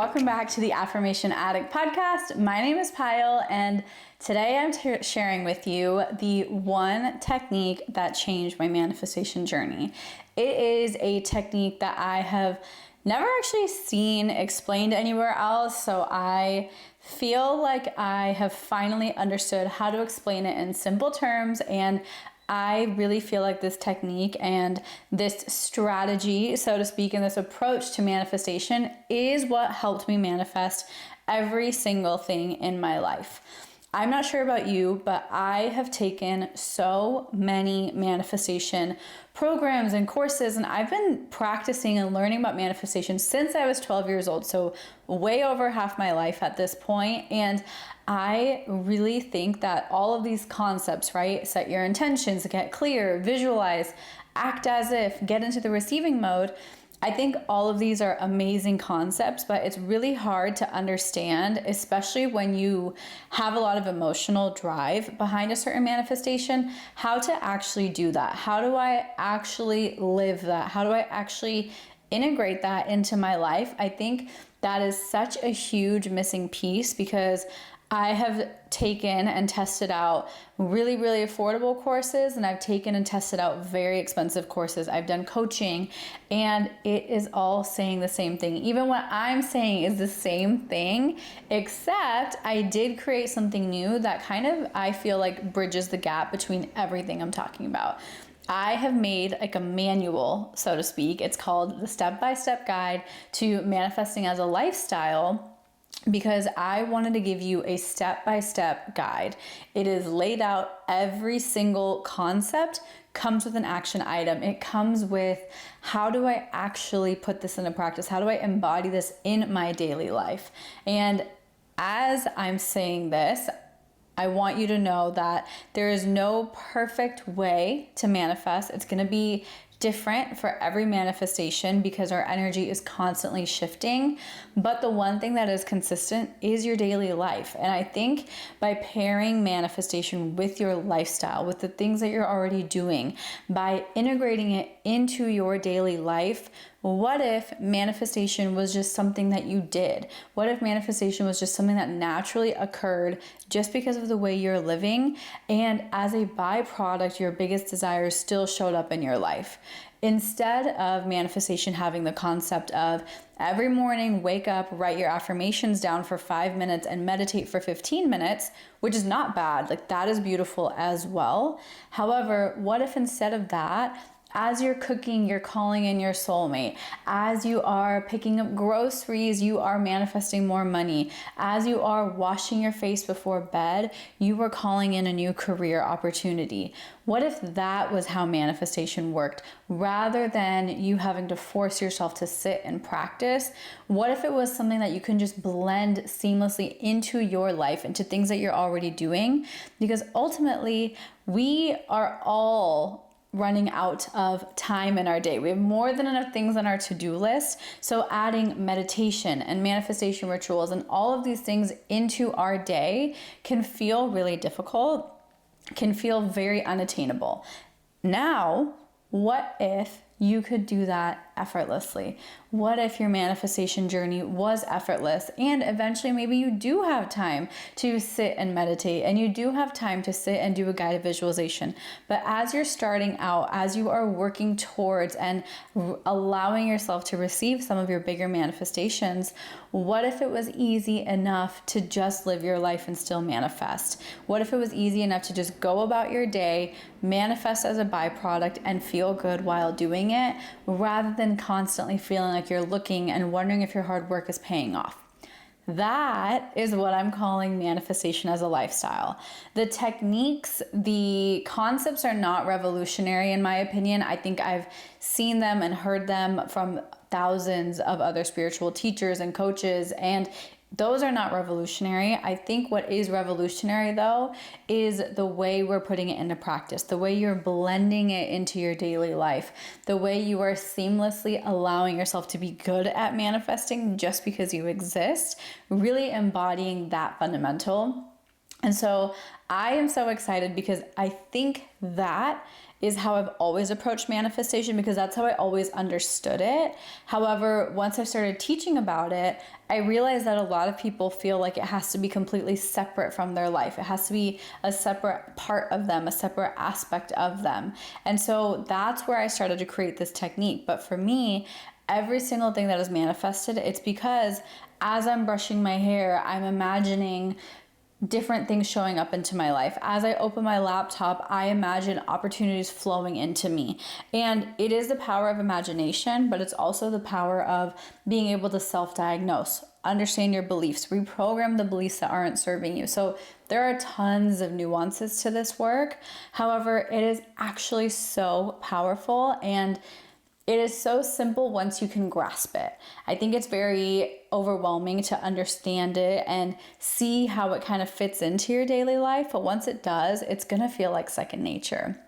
welcome back to the Affirmation Addict podcast. My name is Payal, and today I'm sharing with you the one technique that changed my manifestation journey. It is a technique that I have never actually seen explained anywhere else, so I feel like I have finally understood how to explain it in simple terms, and I really feel like this technique and this strategy, so to speak, and this approach to manifestation is what helped me manifest every single thing in my life. I'm not sure about you, but I have taken so many manifestation programs and courses, and I've been practicing and learning about manifestation since I was 12 years old, so way over half my life at this point. And I really think that all of these concepts, right? Set your intentions, get clear, visualize, act as if, get into the receiving mode. I think all of these are amazing concepts, but it's really hard to understand, especially when you have a lot of emotional drive behind a certain manifestation, how to actually do that. How do I actually live that? How do I actually integrate that into my life? I think that is such a huge missing piece, because I have taken and tested out really, really affordable courses, and I've taken and tested out very expensive courses. I've done coaching, and it is all saying the same thing. Even what I'm saying is the same thing, except I did create something new that kind of, I feel like, bridges the gap between everything I'm talking about. I have made like a manual, so to speak. It's called the Step-by-Step Guide to Manifesting as a Lifestyle, because I wanted to give you a step-by-step guide. It is laid out. Every single concept comes with an action item. It comes with, how do I actually put this into practice? How do I embody this in my daily life? And as I'm saying this, I want you to know that there is no perfect way to manifest. It's going to be different for every manifestation because our energy is constantly shifting. But the one thing that is consistent is your daily life. And I think by pairing manifestation with your lifestyle, with the things that you're already doing, by integrating it into your daily life, what if manifestation was just something that you did? What if manifestation was just something that naturally occurred just because of the way you're living, and as a byproduct, your biggest desires still showed up in your life? Instead of manifestation having the concept of every morning, wake up, write your affirmations down for 5 minutes and meditate for 15 minutes, which is not bad. Like, that is beautiful as well. However, what if instead of that, as you're cooking, you're calling in your soulmate. As you are picking up groceries, you are manifesting more money. As you are washing your face before bed, you are calling in a new career opportunity. What if that was how manifestation worked? Rather than you having to force yourself to sit and practice, what if it was something that you can just blend seamlessly into your life, into things that you're already doing? Because ultimately, we are all running out of time in our day. We have more than enough things on our to-do list. So adding meditation and manifestation rituals and all of these things into our day can feel really difficult, can feel very unattainable. Now, what if you could do that effortlessly? What if your manifestation journey was effortless, and eventually maybe you do have time to sit and meditate, and you do have time to sit and do a guided visualization? But as you're starting out, as you are working towards and allowing yourself to receive some of your bigger manifestations, what if it was easy enough to just live your life and still manifest? What if it was easy enough to just go about your day, manifest as a byproduct, and feel good while doing it, rather than constantly feeling like you're looking and wondering if your hard work is paying off? That is what I'm calling manifestation as a lifestyle. The techniques, the concepts are not revolutionary in my opinion. I think I've seen them and heard them from thousands of other spiritual teachers and coaches, and those are not revolutionary. I think what is revolutionary, though, is the way we're putting it into practice, the way you're blending it into your daily life, the way you are seamlessly allowing yourself to be good at manifesting just because you exist, really embodying that fundamental. And so I am so excited because I think that is how I've always approached manifestation, because that's how I always understood it. However, once I started teaching about it, I realized that a lot of people feel like it has to be completely separate from their life. It has to be a separate part of them, a separate aspect of them. And so that's where I started to create this technique. But for me, every single thing that is manifested, it's because as I'm brushing my hair, I'm imagining different things showing up into my life. As I open my laptop, I imagine opportunities flowing into me. And it is the power of imagination, but it's also the power of being able to self-diagnose, understand your beliefs, reprogram the beliefs that aren't serving you. So there are tons of nuances to this work. However, it is actually so powerful, and it is so simple once you can grasp it. I think it's very overwhelming to understand it and see how it kind of fits into your daily life. But once it does, it's going to feel like second nature.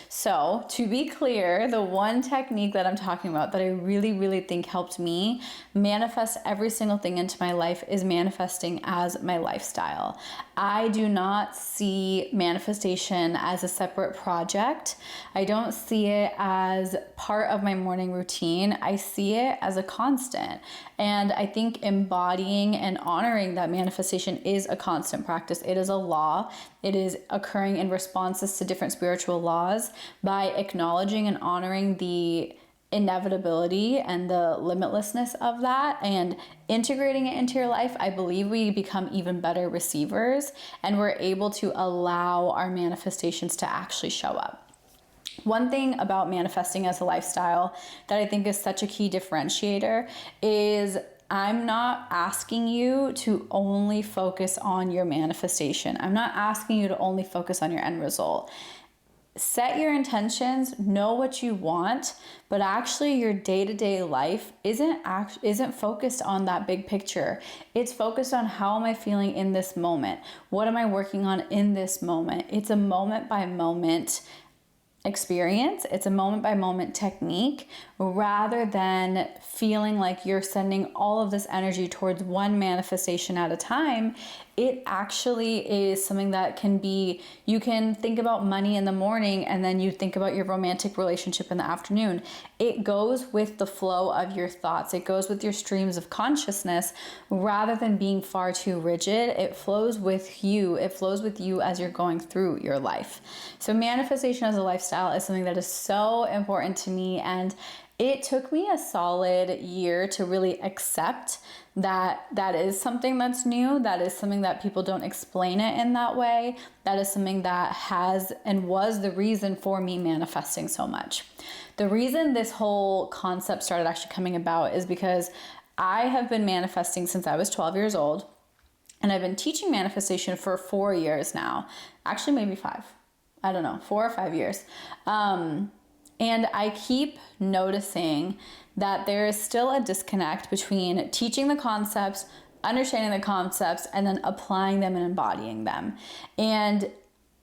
So to be clear, the one technique that I'm talking about that I really, really think helped me manifest every single thing into my life is manifesting as my lifestyle. I do not see manifestation as a separate project. I don't see it as part of my morning routine. I see it as a constant. And I think embodying and honoring that manifestation is a constant practice. It is a law. It is occurring in responses to different spiritual laws. By acknowledging and honoring the inevitability and the limitlessness of that and integrating it into your life, I believe we become even better receivers, and we're able to allow our manifestations to actually show up. One thing about manifesting as a lifestyle that I think is such a key differentiator is I'm not asking you to only focus on your manifestation. I'm not asking you to only focus on your end result. Set your intentions, know what you want, but actually your day-to-day life isn't focused on that big picture. It's focused on how am I feeling in this moment? What am I working on in this moment? It's a moment by moment experience. It's a moment by moment technique, rather than feeling like you're sending all of this energy towards one manifestation at a time. It actually is something that can be, you can think about money in the morning and then you think about your romantic relationship in the afternoon. It goes with the flow of your thoughts. It goes with your streams of consciousness rather than being far too rigid. It flows with you. It flows with you as you're going through your life. So manifestation as a lifestyle is something that is so important to me, and it took me a solid year to really accept that that is something that's new. That is something that people don't explain it in that way. That is something that has and was the reason for me manifesting so much. The reason this whole concept started actually coming about is because I have been manifesting since I was 12 years old, and I've been teaching manifestation for 4 years now. Actually, maybe 5. I don't know, 4 or 5 years. And I keep noticing that there is still a disconnect between teaching the concepts, understanding the concepts, and then applying them and embodying them. And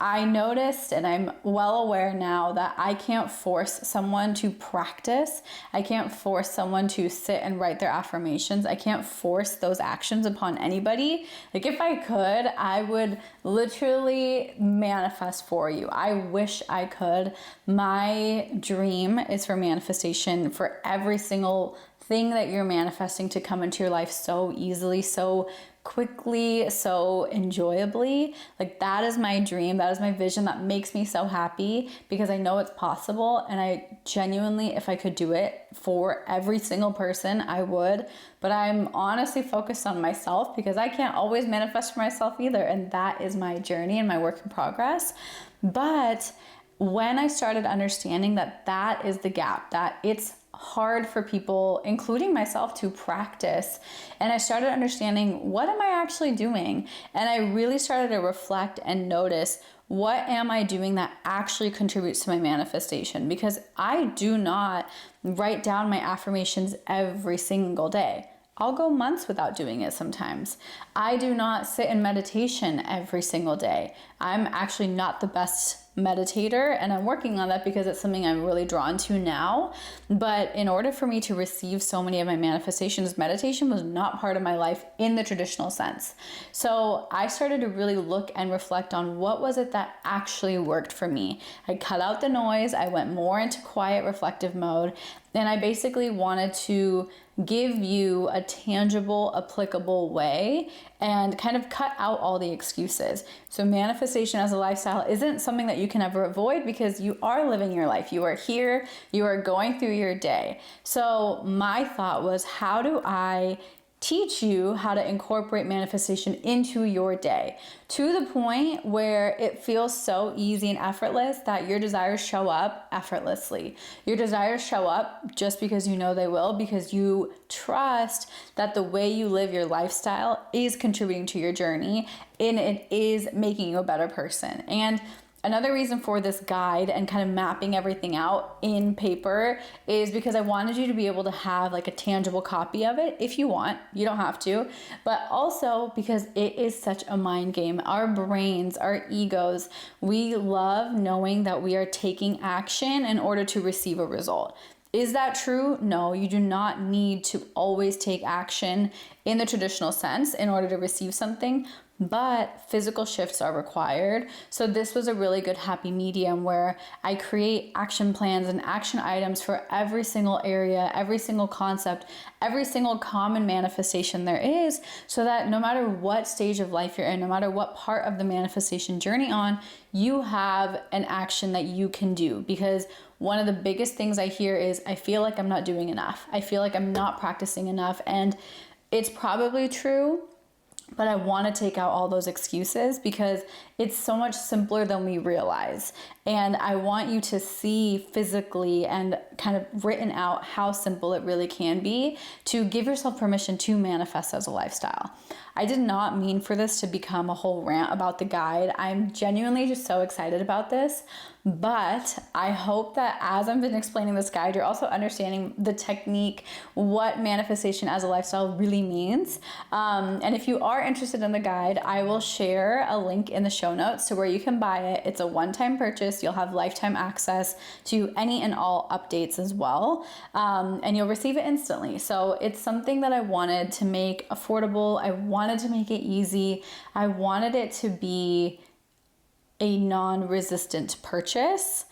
I noticed, and I'm well aware now, that I can't force someone to practice. I can't force someone to sit and write their affirmations. I can't force those actions upon anybody. Like, if I could, I would literally manifest for you. I wish I could. My dream is for manifestation for every single thing that you're manifesting to come into your life so easily, so quickly, so enjoyably. Like, that is my dream. That is my vision. That makes me so happy because I know it's possible. And I genuinely, if I could do it for every single person, I would. But I'm honestly focused on myself because I can't always manifest for myself either. And that is my journey and my work in progress. But when I started understanding that that is the gap, that it's hard for people, including myself, to practice, and I started understanding, what am I actually doing? And I really started to reflect and notice, what am I doing that actually contributes to my manifestation? Because I do not write down my affirmations every single day. I'll go months without doing it sometimes. I do not sit in meditation every single day. I'm actually not the best meditator, and I'm working on that because it's something I'm really drawn to now. But in order for me to receive so many of my manifestations, meditation was not part of my life in the traditional sense. So I started to really look and reflect on what was it that actually worked for me. I cut out the noise, I went more into quiet reflective mode, and I basically wanted to give you a tangible, applicable way and kind of cut out all the excuses. So manifestation as a lifestyle isn't something that you can ever avoid because you are living your life. You are here, you are going through your day. So my thought was, how do I teach you how to incorporate manifestation into your day to the point where it feels so easy and effortless that your desires show up effortlessly. Your desires show up just because you know they will, because you trust that the way you live your lifestyle is contributing to your journey and it is making you a better person. And another reason for this guide and kind of mapping everything out in paper is because I wanted you to be able to have like a tangible copy of it if you want. You don't have to, but also because it is such a mind game. Our brains, our egos, we love knowing that we are taking action in order to receive a result. Is that true? No, you do not need to always take action in the traditional sense in order to receive something, but physical shifts are required. So this was a really good happy medium where I create action plans and action items for every single area, every single concept, every single common manifestation there is, so that no matter what stage of life you're in, no matter what part of the manifestation journey on, you have an action that you can do. Because one of the biggest things I hear is, I feel like I'm not doing enough. I feel like I'm not practicing enough. And it's probably true, but I want to take out all those excuses because it's so much simpler than we realize. And I want you to see physically and kind of written out how simple it really can be to give yourself permission to manifest as a lifestyle. I did not mean for this to become a whole rant about the guide. I'm genuinely just so excited about this. But I hope that as I've been explaining this guide, you're also understanding the technique, what manifestation as a lifestyle really means. And if you are interested in the guide, I will share a link in the show notes to where you can buy it. It's a one-time purchase. You'll have lifetime access to any and all updates as well. And you'll receive it instantly. So it's something that I wanted to make affordable. I wanted to make it easy. I wanted it to be a non-resistant purchase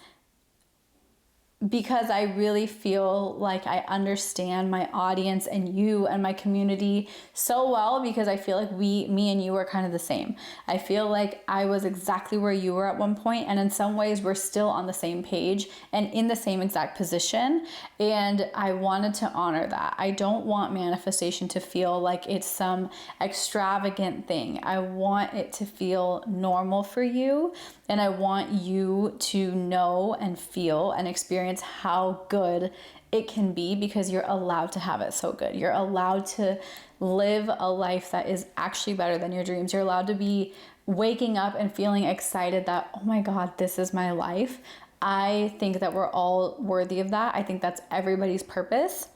because I really feel like I understand my audience and you and my community so well, because I feel like me and you are kind of the same. I feel like I was exactly where you were at one point, and in some ways we're still on the same page and in the same exact position, and I wanted to honor that. I don't want manifestation to feel like it's some extravagant thing. I want it to feel normal for you, and I want you to know and feel and experience how good it can be, because you're allowed to have it so good. You're allowed to live a life that is actually better than your dreams. You're allowed to be waking up and feeling excited that, oh my God, this is my life. I think that we're all worthy of that. I think that's everybody's purpose,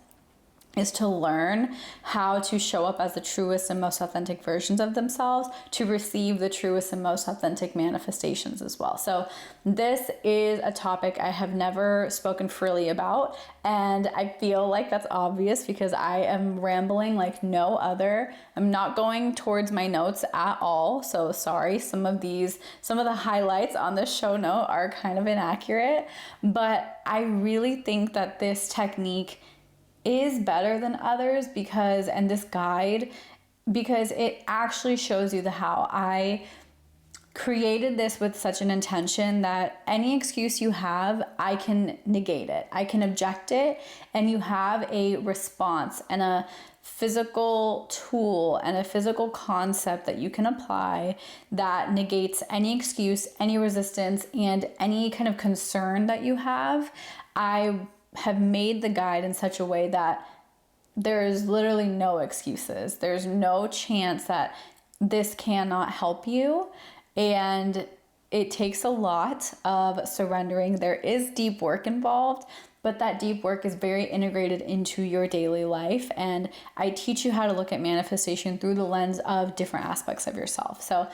is to learn how to show up as the truest and most authentic versions of themselves, to receive the truest and most authentic manifestations as well. So this is a topic I have never spoken freely about, and I feel like that's obvious because I am rambling like no other. I'm not going towards my notes at all, so sorry. Some of the highlights on this show note are kind of inaccurate, but I really think that this technique is better than others because it actually shows you the how. I created this with such an intention that any excuse you have, I can negate it. I can object it, and you have a response and a physical tool and a physical concept that you can apply that negates any excuse, any resistance, and any kind of concern that you have. I have made the guide in such a way that there is literally no excuses. There's no chance that this cannot help you. And it takes a lot of surrendering. There is deep work involved, but that deep work is very integrated into your daily life. And I teach you how to look at manifestation through the lens of different aspects of yourself. So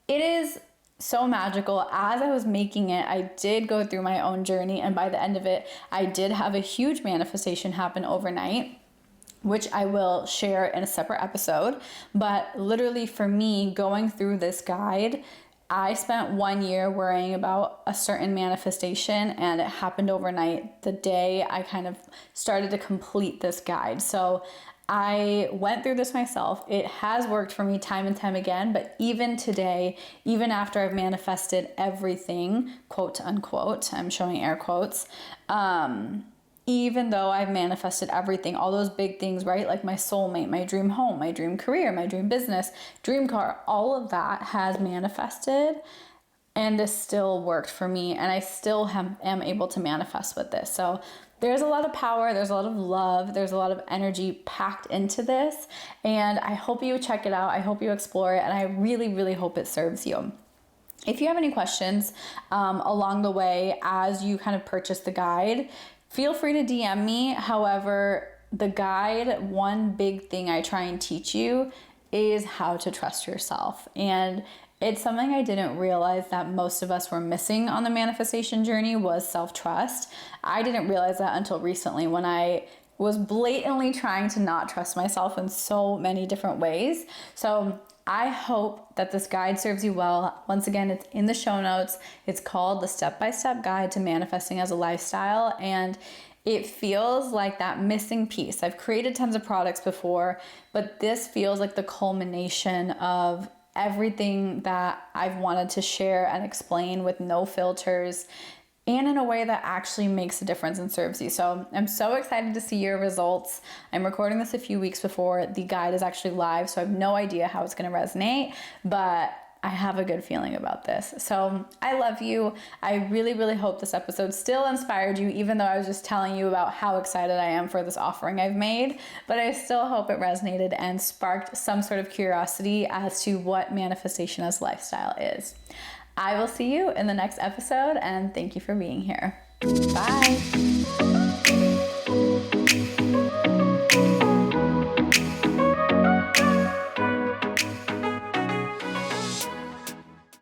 it is so magical. As I was making it, I did go through my own journey, and by the end of it, I did have a huge manifestation happen overnight, which I will share in a separate episode. But literally for me, going through this guide, I spent 1 year worrying about a certain manifestation, and it happened overnight the day I kind of started to complete this guide. So I went through this myself. It has worked for me time and time again, but even today, even after I've manifested everything, quote unquote, I'm showing air quotes, even though I've manifested everything, all those big things, right? Like my soulmate, my dream home, my dream career, my dream business, dream car, all of that has manifested, and this still worked for me, and I still am able to manifest with this. So there's a lot of power, there's a lot of love, there's a lot of energy packed into this, and I hope you check it out. I hope you explore it, and I really, really hope it serves you. If you have any questions along the way as you kind of purchase the guide, feel free to DM me. However, the guide, one big thing I try and teach you is how to trust yourself. And it's something I didn't realize that most of us were missing on the manifestation journey was self-trust. I didn't realize that until recently, when I was blatantly trying to not trust myself in so many different ways. So I hope that this guide serves you well. Once again, it's in the show notes. It's called The Step-by-Step Guide to Manifesting as a Lifestyle, and it feels like that missing piece. I've created tons of products before, but this feels like the culmination of everything that I've wanted to share and explain with no filters, and in a way that actually makes a difference and serves you. So I'm so excited to see your results. I'm recording this a few weeks before the guide is actually live, so I have no idea how it's going to resonate, but I have a good feeling about this. So I love you. I really, really hope this episode still inspired you, even though I was just telling you about how excited I am for this offering I've made, but I still hope it resonated and sparked some sort of curiosity as to what manifestation as lifestyle is. I will see you in the next episode, and thank you for being here. Bye.